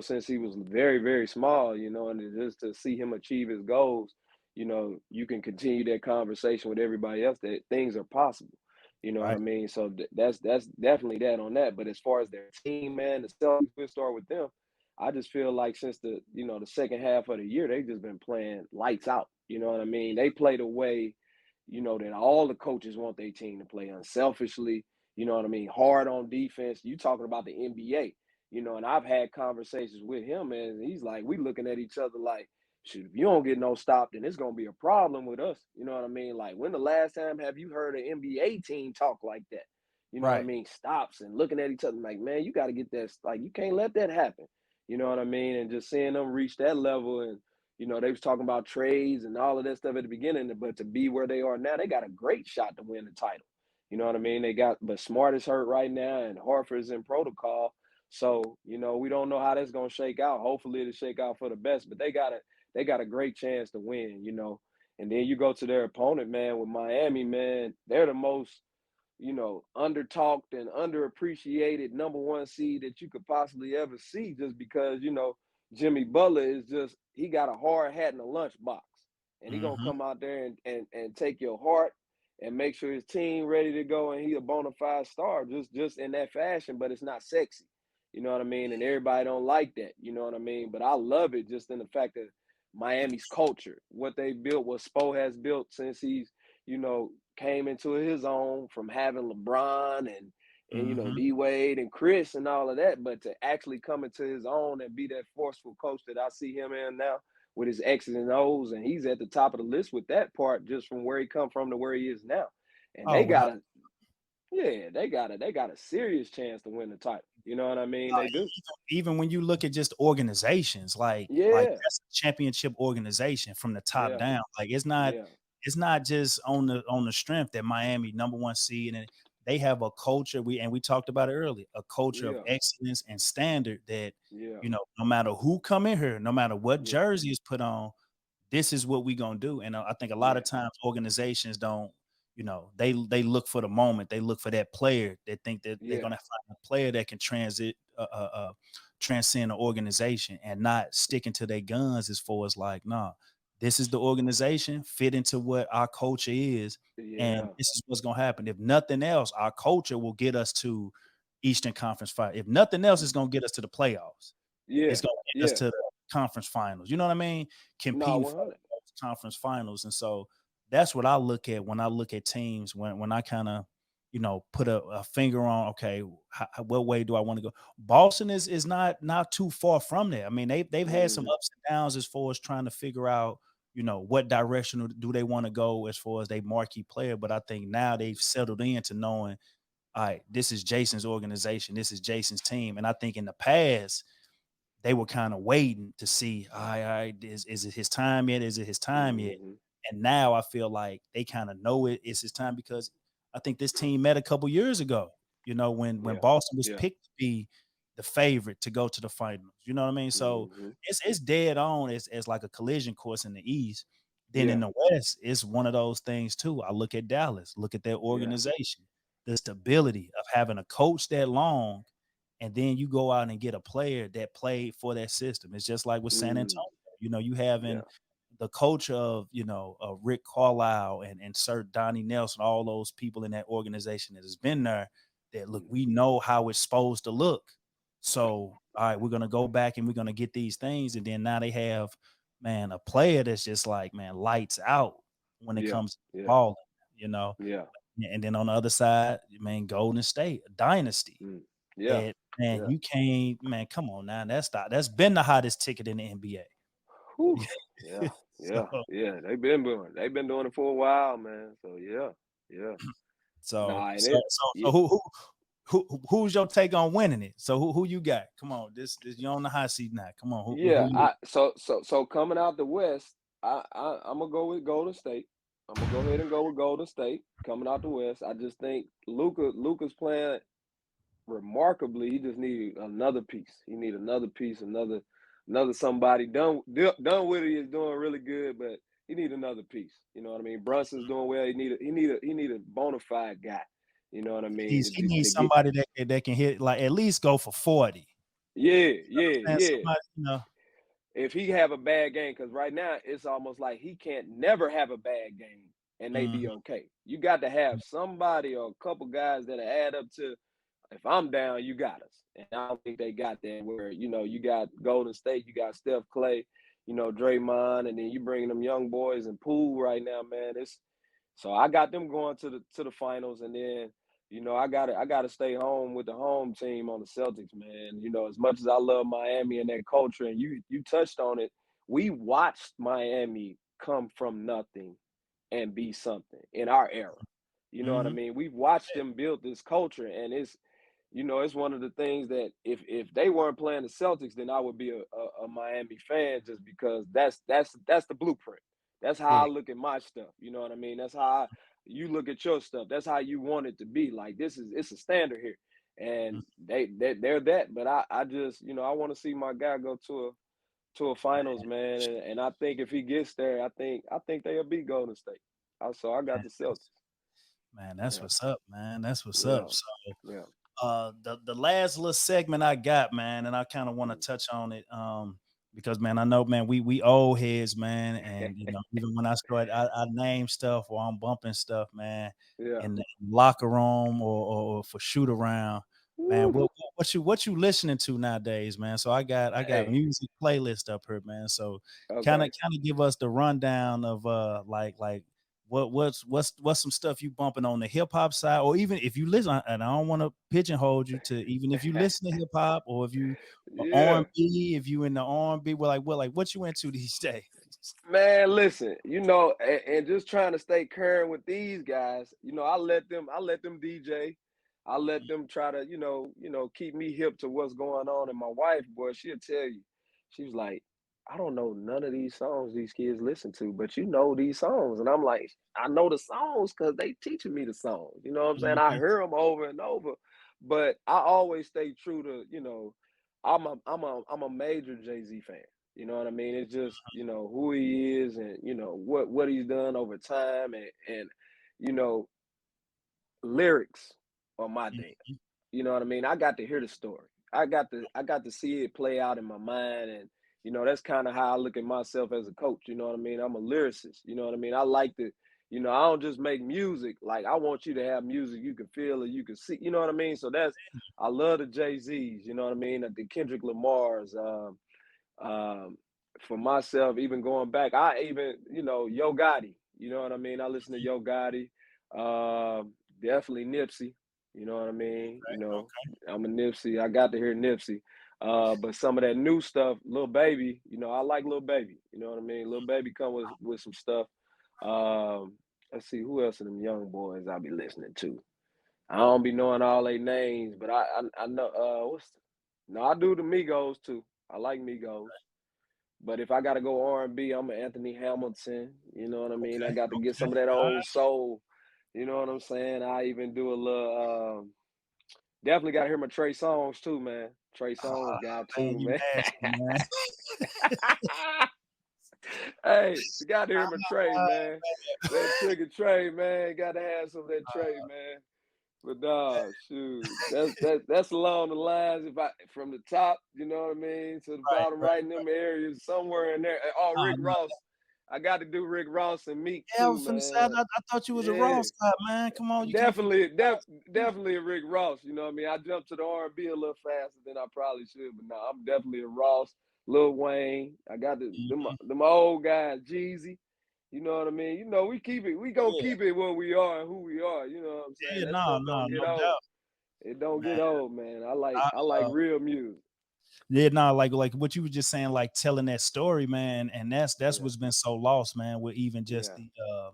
since he was very, very small, and just to see him achieve his goals, you can continue that conversation with everybody else that things are possible. You know what I Right. mean? So that's definitely that on that. But as far as their team, man, the Celtics, we'll start with them. I just feel like since the second half of the year, they've just been playing lights out. You know what I mean? They play the way, that all the coaches want their team to play unselfishly. You know what I mean? Hard on defense. You talking about the NBA, and I've had conversations with him, and he's like, we looking at each other like, shoot, if you don't get no stop, then it's gonna be a problem with us. You know what I mean? Like, when the last time have you heard an NBA team talk like that? You know what I Right. mean? Stops and looking at each other like, man, you got to get that. Like, you can't let that happen. You know what I mean? And just seeing them reach that level, and they was talking about trades and all of that stuff at the beginning, but to be where they are now, they got a great shot to win the title. You know what I mean? But Smart is hurt right now, and Horford is in protocol. So, we don't know how that's gonna shake out. Hopefully it'll shake out for the best, but they got a great chance to win. And then you go to their opponent, man, with Miami, man, they're the most under-talked and underappreciated number one seed that you could possibly ever see, just because, Jimmy Butler is just, he got a hard hat and a lunchbox. And he gonna Mhm. come out there and take your heart and make sure his team ready to go, and he a bona fide star just in that fashion, but it's not sexy. You know what I mean? And everybody don't like that, you know what I mean? But I love it just in the fact that Miami's culture, what they built, what Spo has built since he's, came into his own, from having LeBron and Mhm. D Wade and Chris and all of that, but to actually come into his own and be that forceful coach that I see him in now with his X's and O's, and he's at the top of the list with that part, just from where he come from to where he is now. And Oh, they well, got a yeah, they got a serious chance to win the title. You know what I mean? They do. even when you look at just organizations, like Yeah, that's a championship organization from the top yeah, down. Like yeah, it's not just on the strength that Miami number one seed, and they have a culture. We talked about it earlier, a culture of yeah, excellence and standard that yeah, no matter who come in here, no matter what yeah, jersey is put on, this is what we gonna do. And I think a lot yeah, of times organizations don't, they look for the moment, they look for that player, they think that they're yeah, gonna find a player that can transcend an organization and not sticking to their guns as far as like, nah, this is the organization, fit into what our culture is, and yeah, this is what's gonna happen. If nothing else, our culture will get us to Eastern Conference fight. If nothing else, it's gonna get us to the playoffs. It's yeah, gonna get us yeah. to the conference finals. You know what I mean? No, Competing for 100. those conference finals. And so that's what I look at when I look at teams when I kind of put a finger on, okay, what way do I want to go? Boston is not too far from there. I mean, they've had some Mhm. ups and downs as far as trying to figure out, what direction do they want to go as far as they marquee player. But I think now they've settled into knowing, all right, this is Jason's organization, this is Jason's team. And I think in the past, they were kind of waiting to see, all right, is it his time yet? Is it his time yet? Mhm. And now I feel like they kind of know it's his time because I think this team met a couple years ago, when Yeah. Boston was Yeah. picked to be the favorite to go to the finals. You know what I mean? So Mhm. it's dead on as like a collision course in the East. Then in Yeah. the West, it's one of those things too. I look at Dallas, look at their Yeah. organization, the Mhm. stability of having a coach that long, and then you go out and get a player that played for that system. It's just like with San Mm. Antonio. You having Yeah. the coach of Rick Carlisle and Sir Donnie Nelson, all those people in that organization that has been there. That look, Mhm. we know how it's supposed to look. So all right, we're gonna go back and we're gonna get these things, and then now they have, man, a player that's just like, man, lights out when it Yeah. comes to Yeah. balling. You know, Yeah. and then on the other side, man, Golden State, a dynasty Mm. Yeah. that, man, Yeah. you can't, man, come on now. That's been the hottest ticket in the NBA. Whew. Yeah. so Yeah. Yeah. They've been doing it for a while, man. So yeah. Yeah. so Nah, and so it so so yeah, who's your take on winning it? So who you got? Come on, this you're on the hot seat now. Come on, who yeah. you So coming out the West, I'm gonna go with Golden State. I'm gonna go ahead and go with Golden State coming out the West. I just think Luca's playing remarkably. He just need another piece. He need another piece, another somebody done with it is doing really good, but he need another piece. You know what I mean? Brunson's doing well. He need a bona fide guy. You know what I mean? he needs To get somebody that can hit, like, at least go for 40. yeah, yeah, And yeah. somebody, If he have a bad game, because right now it's almost like he can't never have a bad game and they be mhm, okay. You got to have somebody or a couple guys that add up to if I'm down, you got us. And I don't think they got that where, you got Golden State, you got Steph Clay, Draymond, and then you bringing them young boys and Poole right now, man. So I got them going to the finals, and then I gotta stay home with the home team on the Celtics, man. As much as I love Miami and that culture, and you touched on it, we watched Miami come from nothing and be something in our era. You know what I mhm, mean? We've watched them build this culture, and it's one of the things that if they weren't playing the Celtics, then I would be a Miami fan just because that's the blueprint. That's how yeah, I look at my stuff. You know what I mean? That's how you look at your stuff. That's how you want it to be. Like it's a standard here, mhm, and they're that. But I just I want to see my guy go to a finals, man. And I think if he gets there, I think they'll beat Golden State. Also, I got man, the Celtics. that's Yeah, what's up, man. That's what's up. yeah, So yeah. the last little segment I got, man, and I kind of want to Mm. touch on it, because, man, I know, man, we old heads, man, and even when I start, I name stuff or I'm bumping stuff, man, Yeah. in the locker room or for shoot around, man. Woo. What you listening to nowadays, man? So I got Hey, music playlist up here, man. So kind of okay. kind of give us the rundown of like what's some stuff you bumping on the hip hop side, or even if you listen, and I don't want to pigeonhole you to, even if you listen to hip hop, or if you Yeah. R&B, if you in the R&B, well, what you into these days? Man, listen, and just trying to stay current with these guys, I let them DJ. I let them try to, keep me hip to what's going on. And my wife, boy, she'll tell you, she was like, I don't know none of these songs these kids listen to, but you know these songs. And I'm like, I know the songs because they teaching me the songs. You know what I'm saying? I Mhm. hear them over and over, but I always stay true to, I'm a major Jay-Z fan. You know what I mean? It's just, who he is and, what he's done over time and you know, lyrics are my thing. Mhm. You know what I mean? I got to hear the story. I got to see it play out in my mind and that's kind of how I look at myself as a coach, you know what I mean? I'm a lyricist, you know what I mean? I like to, I don't just make music. Like I want you to have music you can feel or you can see, you know what I mean? So I love the Jay-Z's, you know what I mean? The Kendrick Lamar's, um, for myself, even going back, Yo Gotti, you know what I mean? I listen to Yo Gotti, definitely Nipsey. You know what I mean? You know, Okay. I'm a Nipsey. I got to hear Nipsey. But some of that new stuff, Lil Baby, you know, I like Lil Baby. You know what I mean? Lil Baby come with some stuff. Um, let's see, who else of them young boys I be listening to? I don't be knowing all their names, but I know no, I do the Migos too. I like Migos. But if I gotta go R&B, I'm an Anthony Hamilton. You know what I mean? I Okay. got to get some Okay. of that All old right. soul. You know what I'm saying? I even do a little. Definitely got to hear my Trey Songz too, man. Trey Songz got Man, too, you man. nasty, man. Hey, you got to hear my Trey, Uh, man. That trigger Trey, man. Got to have some of that Trey, man. But dog, shoot, that's along the lines. If I from the top, you know what I mean, to the right, bottom right. right in them areas, somewhere in there. Oh, No, Rick no. Ross, I got to do Rick Ross and Meek Yeah, I too, was finna say, man. I thought you was a Yeah, Ross guy, man. Come on, you can't forget. definitely, definitely a Rick Ross. You know what I mean? I jumped to the R&B a little faster than I probably should, but no, I'm definitely a Ross. Lil Wayne, I got Mhm. them old guys, Jeezy. You know what I mean? You know, we gonna Yeah, keep it what we are and who we are. You know what I'm saying? yeah, That no, stuff no, don't get no old. doubt, It don't get man. old, man. I, I like real music. yeah, no, like what you were just saying, like telling that story, man, and that's Yeah, what's been so lost, man, with even just yeah, the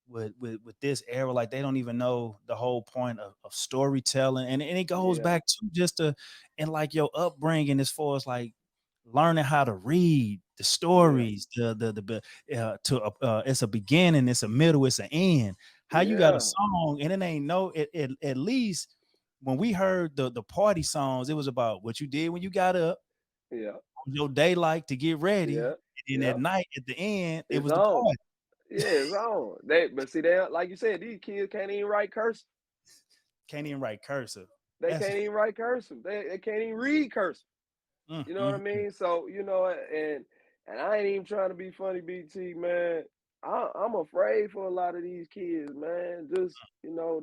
with this era, like they don't even know the whole point of storytelling, and it goes yeah, back to just and like your upbringing as far as like learning how to read the yeah, stories, to it's a beginning, it's a middle, it's an end. How you got a yeah, song and it ain't no at least when we heard the party songs, it was about what you did when you got up, yeah, your daylight to get ready, yeah, and then yeah. at night at the end, it It's was the on. party. Yeah, it's on. But see, they like you said, these kids can't even write cursive. Can't even write cursive. They That's can't even write cursive. They can't even read cursive. You know what I mm. mean? So you know, and I ain't even trying to be funny, BT man. I'm afraid for a lot of these kids, man. Just you know,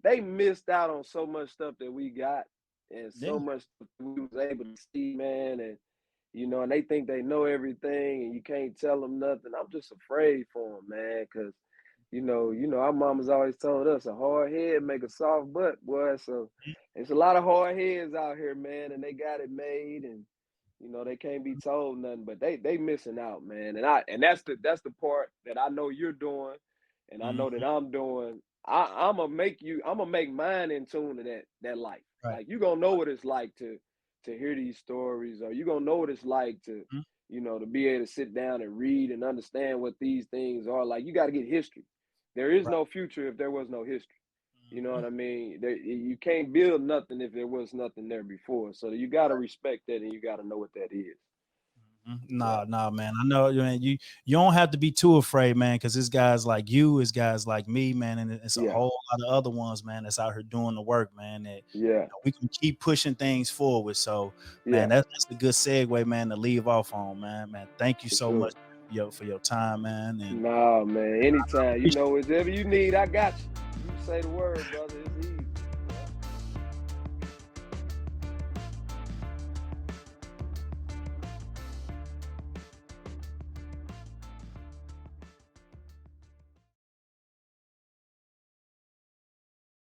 they missed out on so much stuff that we got, and Yeah, so much stuff we was able to see, man. And you know, and they think they know everything, and you can't tell them nothing. I'm just afraid for them, man, because our mamas always told us a hard head make a soft butt, boy. So it's a lot of hard heads out here, man, and they got it made, and they can't be told nothing. But they missing out, man. And that's the part that I know you're doing, and I know that mhm, I'm doing. I'm gonna make mine in tune to that life. right, Like you gonna know what it's like to hear these stories, or you gonna know what it's like to mhm, to be able to sit down and read and understand what these things are. Like you got to get history. There is right, no future if there was no history. You know mhm. what I mean? You can't build nothing if there was nothing there before. So you got to respect that, and you got to know what that is. Yeah, Nah, nah, man. I know, man. You don't have to be too afraid, man, because it's guys like you, it's guys like me, man, and it's a yeah, whole lot of other ones, man, that's out here doing the work, man. That yeah, we can keep pushing things forward. So, man, yeah, that's a good segue, man, to leave off on, man. Man, thank you for so much, sure. for your time, man, and Nah, man. Anytime. appreciate Whatever you need, I got you. You say the word, brother. It's easy.